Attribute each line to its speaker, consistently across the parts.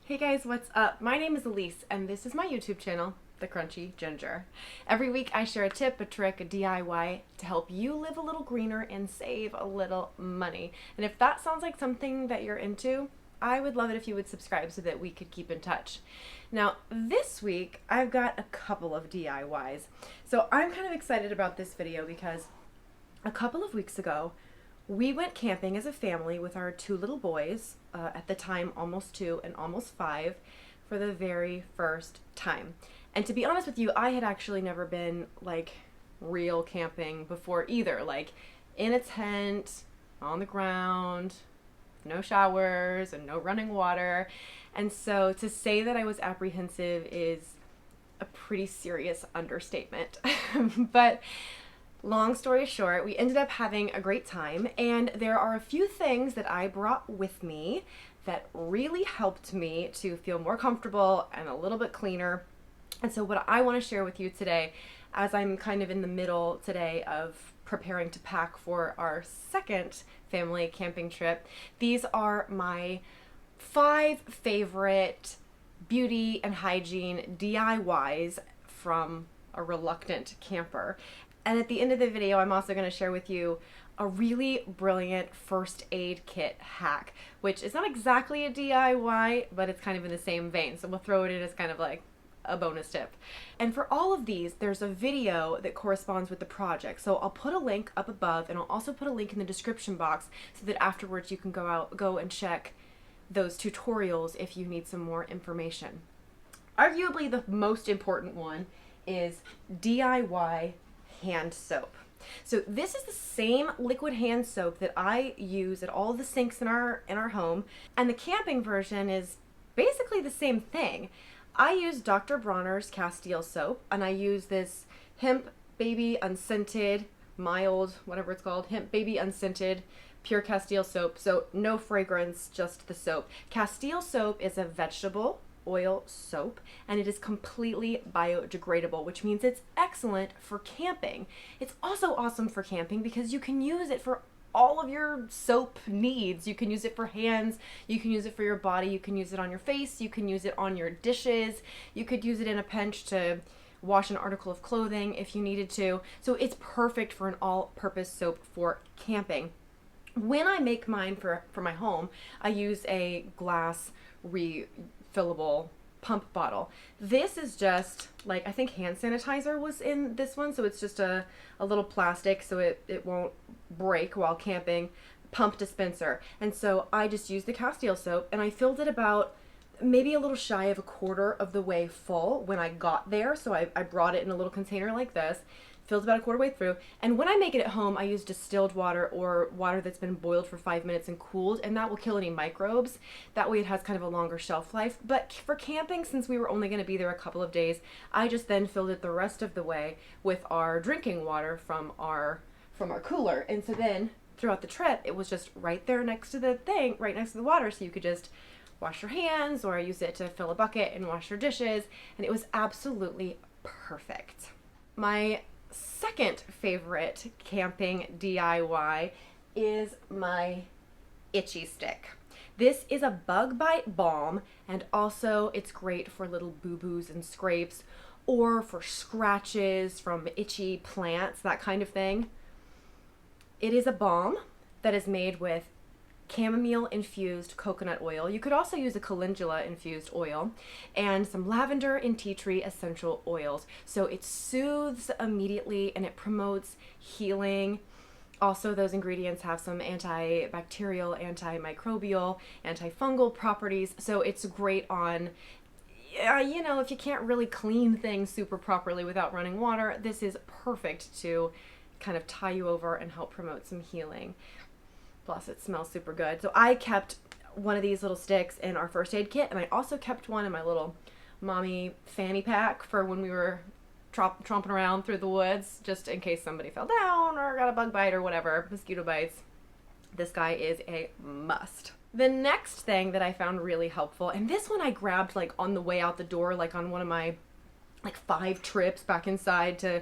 Speaker 1: Hey guys, what's up? My name is Elise and this is my YouTube channel, The Crunchy Ginger. Every week I share a tip, a trick, a DIY to help you live a little greener and save a little money. And if that sounds like something that you're into, I would love it if you would subscribe so that we could keep in touch. Now, this week I've got a couple of DIYs. So I'm kind of excited about this video because a couple of weeks ago, we went camping as a family with our two little boys, at the time almost 2 and almost 5, for the very first time. And to be honest with you, I had actually never been like real camping before either, like in a tent, on the ground, no showers and no running water. And so to say that I was apprehensive is a pretty serious understatement. But long story short, we ended up having a great time, and there are a few things that I brought with me that really helped me to feel more comfortable and a little bit cleaner. And so what I want to share with you today, as I'm kind of in the middle today of preparing to pack for our second family camping trip, these are my 5 favorite beauty and hygiene DIYs from a reluctant camper. And at the end of the video, I'm also going to share with you a really brilliant first aid kit hack, which is not exactly a DIY, but it's kind of in the same vein. So we'll throw it in as kind of like a bonus tip. And for all of these, there's a video that corresponds with the project. So I'll put a link up above, and I'll also put a link in the description box so that afterwards you can go and check those tutorials if you need some more information. Arguably the most important one is DIY hand soap. So this is the same liquid hand soap that I use at all the sinks in our home, and the camping version is basically the same thing. I use Dr. Bronner's Castile soap, and I use this hemp baby unscented, mild, whatever it's called, hemp baby unscented pure Castile soap. So no fragrance, just the soap. Castile soap is a vegetable oil soap, and it is completely biodegradable, which means it's excellent for camping. It's also awesome for camping because you can use it for all of your soap needs. You can use it for hands, you can use it for your body, you can use it on your face, you can use it on your dishes, you could use it in a pinch to wash an article of clothing if you needed to. So it's perfect for an all-purpose soap for camping. When I make mine for my home, I use a glass refillable pump bottle. This is just like, I think hand sanitizer was in this one, so it's just a little plastic so it won't break while camping, pump dispenser. And so I just used the Castile soap, and I filled it about maybe a little shy of a quarter of the way full when I got there. So I brought it in a little container like this, filled about a quarter way through. And when I make it at home, I use distilled water or water that's been boiled for 5 minutes and cooled, and that will kill any microbes. That way it has kind of a longer shelf life. But for camping, since we were only going to be there a couple of days, I just then filled it the rest of the way with our drinking water from our cooler. And so then throughout the trip, it was just right there next to the thing, right next to the water, so you could just wash your hands or use it to fill a bucket and wash your dishes, and it was absolutely perfect. My second favorite camping DIY is my itchy stick. This is a Bug Bite Balm, and also it's great for little boo-boos and scrapes, or for scratches from itchy plants, that kind of thing. It is a balm that is made with chamomile infused coconut oil. You could also use a calendula infused oil, and some lavender and tea tree essential oils. So it soothes immediately and it promotes healing. Also, those ingredients have some antibacterial, antimicrobial, antifungal properties. So it's great on, if you can't really clean things super properly without running water, this is perfect to kind of tie you over and help promote some healing. Plus it smells super good. So I kept one of these little sticks in our first aid kit, and I also kept one in my little mommy fanny pack for when we were tromping around through the woods, just in case somebody fell down or got a bug bite or whatever, mosquito bites. This guy is a must. The next thing that I found really helpful, and this one I grabbed like on the way out the door, like on one of my like 5 trips back inside to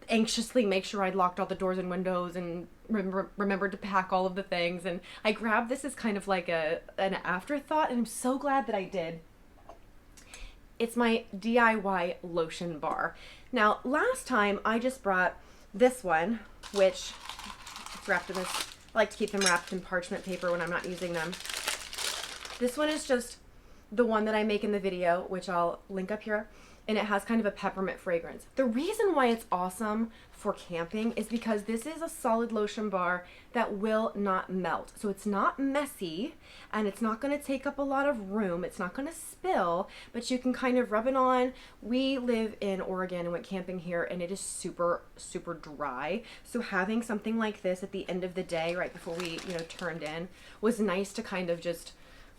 Speaker 1: anxiously make sure I'd locked all the doors and windows and remembered to pack all of the things. And I grabbed this as kind of like an afterthought, and I'm so glad that I did. It's my DIY lotion bar. Now, last time I just brought this one, which it's wrapped in this, I like to keep them wrapped in parchment paper when I'm not using them. This one is just the one that I make in the video, which I'll link up here, and it has kind of a peppermint fragrance. The reason why it's awesome for camping is because this is a solid lotion bar that will not melt. So it's not messy and it's not going to take up a lot of room. It's not going to spill, but you can kind of rub it on. We live in Oregon and went camping here, and it is super, super dry. So having something like this at the end of the day, right before we, turned in, was nice to kind of just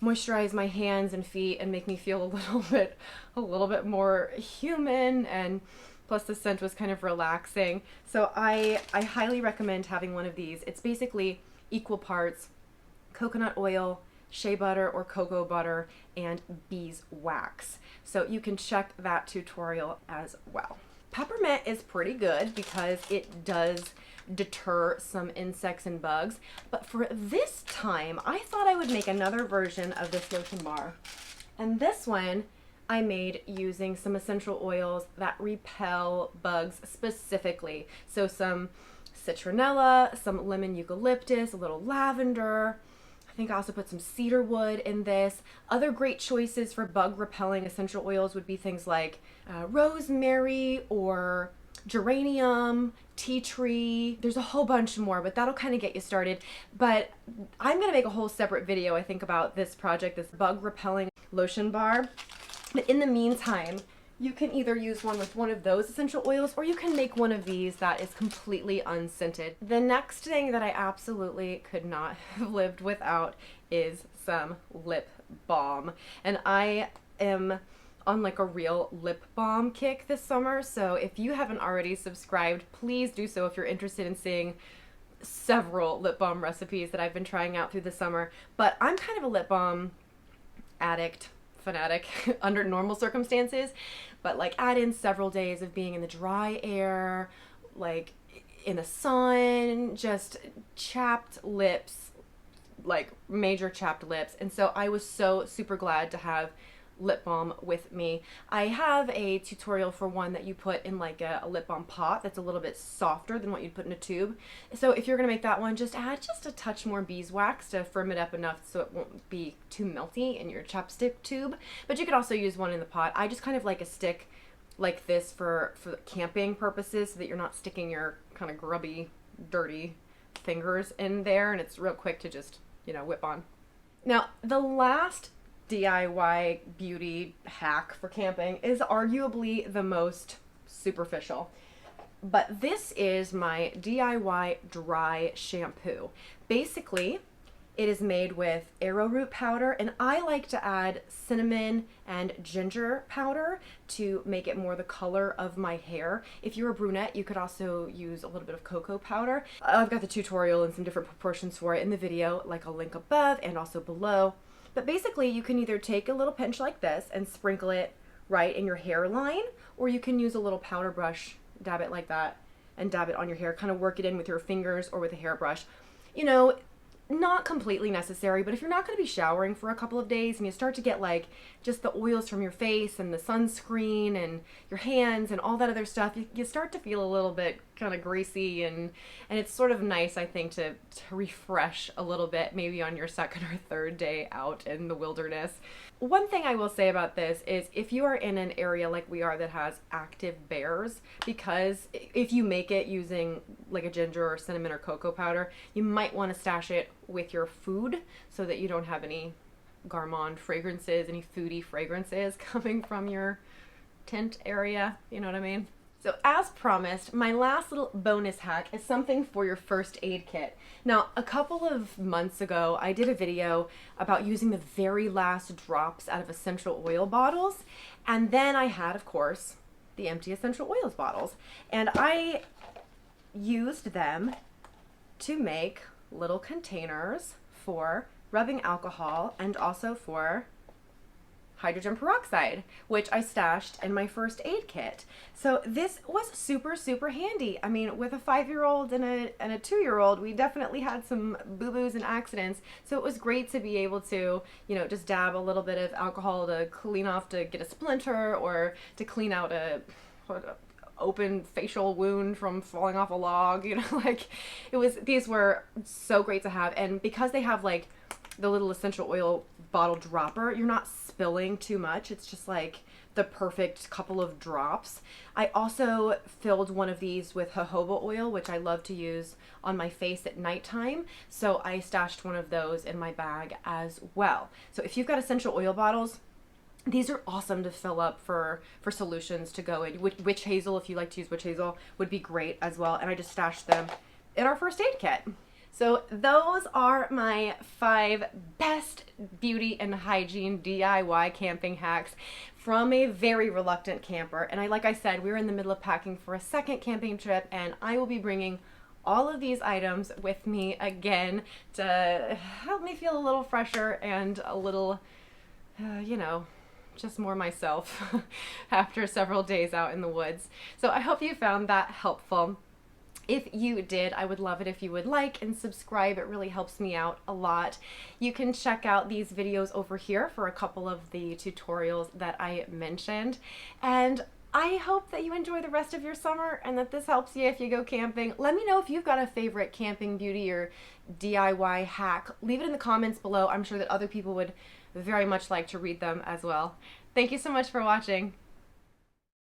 Speaker 1: moisturize my hands and feet and make me feel a little bit more human, and plus the scent was kind of relaxing. So I highly recommend having one of these. It's basically equal parts coconut oil, shea butter or cocoa butter, and beeswax. So you can check that tutorial as well. Peppermint is pretty good because it does deter some insects and bugs, but for this time I thought I would make another version of this lotion bar, and this one I made using some essential oils that repel bugs specifically. So some citronella, some lemon eucalyptus, a little lavender. I think I also put some cedar wood in this. Other great choices for bug repelling essential oils would be things like rosemary or geranium, tea tree. There's a whole bunch more, but that'll kind of get you started. But I'm going to make a whole separate video, I think, about this project, this bug repelling lotion bar. But in the meantime, you can either use one with one of those essential oils, or you can make one of these that is completely unscented. The next thing that I absolutely could not have lived without is some lip balm. And I am on like a real lip balm kick this summer. So if you haven't already subscribed, please do so if you're interested in seeing several lip balm recipes that I've been trying out through the summer. But I'm kind of a lip balm addict, fanatic under normal circumstances, but like add in several days of being in the dry air, like in the sun, just chapped lips, like major chapped lips. And so I was so super glad to have lip balm with me. I have a tutorial for one that you put in like a lip balm pot that's a little bit softer than what you'd put in a tube. So if you're gonna make that one, just add just a touch more beeswax to firm it up enough so it won't be too melty in your chapstick tube. But you could also use one in the pot. I just kind of like a stick like this for camping purposes so that you're not sticking your kind of grubby, dirty fingers in there, and it's real quick to just, whip on. Now, the last DIY beauty hack for camping is arguably the most superficial, but this is my DIY dry shampoo. Basically, it is made with arrowroot powder, and I like to add cinnamon and ginger powder to make it more the color of my hair. If you're a brunette, you could also use a little bit of cocoa powder. I've got the tutorial and some different proportions for it in the video, like I'll link above and also below. But basically, you can either take a little pinch like this and sprinkle it right in your hairline, or you can use a little powder brush, dab it like that, and dab it on your hair, kind of work it in with your fingers or with a hairbrush. Not completely necessary, but if you're not going to be showering for a couple of days and you start to get like just the oils from your face and the sunscreen and your hands and all that other stuff, you start to feel a little bit kind of greasy, and it's sort of nice, I think, to refresh a little bit, maybe on your second or third day out in the wilderness. One thing I will say about this is if you are in an area like we are that has active bears, because if you make it using like a ginger or cinnamon or cocoa powder, you might want to stash it with your food so that you don't have any gourmand fragrances, any foodie fragrances coming from your tent area, you know what I mean? So as promised, my last little bonus hack is something for your first aid kit. Now, a couple of months ago, I did a video about using the very last drops out of essential oil bottles, and then I had, of course, the empty essential oils bottles, and I used them to make little containers for rubbing alcohol and also for hydrogen peroxide, which I stashed in my first aid kit. So this was super, super handy. I mean, with a 5-year-old and a 2-year-old, we definitely had some boo-boos and accidents. So it was great to be able to, you know, just dab a little bit of alcohol to clean off, to get a splinter, or to clean out a open facial wound from falling off a log, you know, like these were so great to have. And because they have like the little essential oil bottle dropper, you're not spilling too much. It's just like the perfect couple of drops. I also filled one of these with jojoba oil, which I love to use on my face at nighttime. So I stashed one of those in my bag as well. So if you've got essential oil bottles, these are awesome to fill up for solutions to go in. Witch hazel, if you like to use witch hazel, would be great as well. And I just stashed them in our first aid kit. So those are my 5 best beauty and hygiene DIY camping hacks from a very reluctant camper. And like I said, we were in the middle of packing for a second camping trip, and I will be bringing all of these items with me again to help me feel a little fresher and a little, you know, just more myself after several days out in the woods. So I hope you found that helpful. If you did, I would love it if you would like and subscribe. It really helps me out a lot. You can check out these videos over here for a couple of the tutorials that I mentioned. And I hope that you enjoy the rest of your summer and that this helps you if you go camping. Let me know if you've got a favorite camping beauty or DIY hack. Leave it in the comments below. I'm sure that other people would very much like to read them as well. Thank you so much for watching.